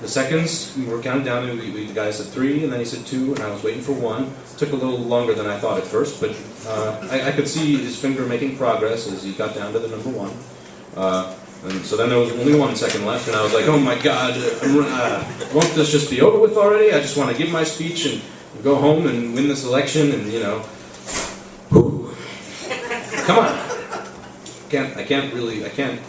The seconds were counted down, and the guy said 3, and then he said 2, and I was waiting for 1. Took a little longer than I thought at first, but I could see his finger making progress as he got down to the number 1. And so then there was only 1 second left, and I was like, oh my God, won't this just be over with already? I just want to give my speech and go home and win this election, and whew. Come on. I can't.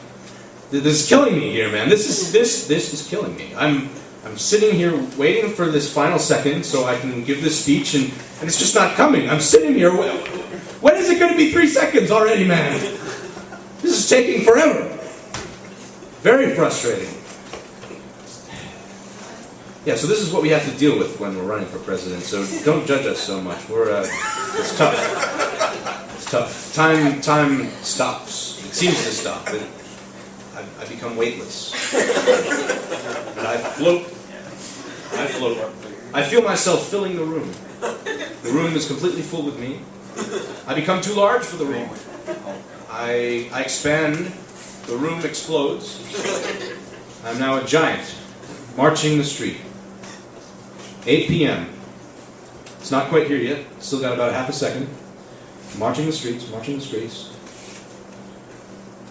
This is killing me here, man. This is killing me. I'm sitting here waiting for this final second so I can give this speech, and it's just not coming. I'm sitting here. When is it going to be 3 seconds already, man? This is taking forever. Very frustrating. Yeah, so this is what we have to deal with when we're running for president. So don't judge us so much. It's tough. It's tough. Time stops. It seems to stop. I become weightless. And I float. I feel myself filling the room. The room is completely full with me. I become too large for the room. I expand. The room explodes. I'm now a giant, marching the street. 8 p.m. It's not quite here yet. Still got about half a second. Marching the streets, marching the streets.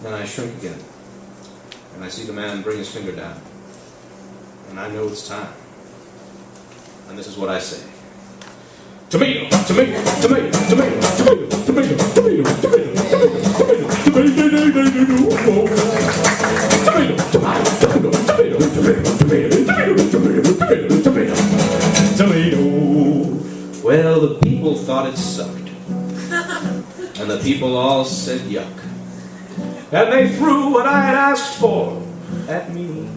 Then I shrink again. And I see the man bring his finger down. And I know it's time. And this is what I say. Tomato, tomato, tomato, tomato, tomato, tomato, tomato, tomato, tomato. Well, the people thought it sucked. And the people all said yuck. And they threw what I had asked for at me.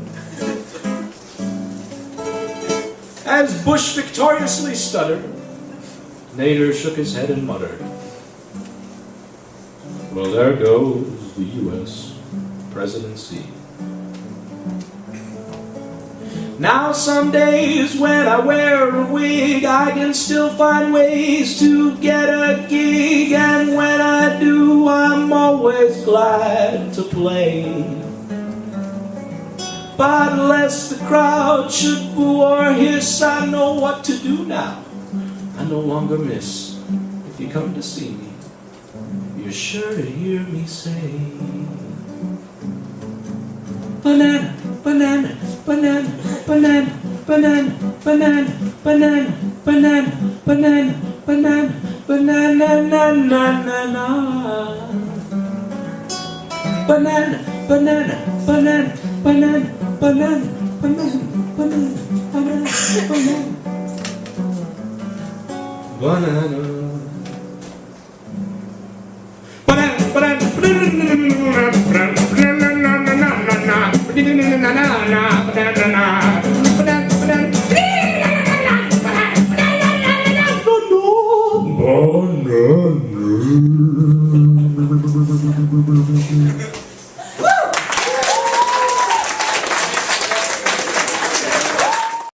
As Bush victoriously stuttered, Nader shook his head and muttered, well, there goes the U.S. presidency. Now some days when I wear a wig, I can still find ways to get a gig. And when I do, I'm always glad to play. But lest the crowd should boo or hiss, I know what to do now. I no longer miss. If you come to see me, you're sure to hear me say, banana, banana, banana, banana, banana, banana, banana, banana, banana, banana, banana, na na na na. Banana, banana, banana, banana, banana, banana, banana, banana, banana. Banana. Banana, banana, banana.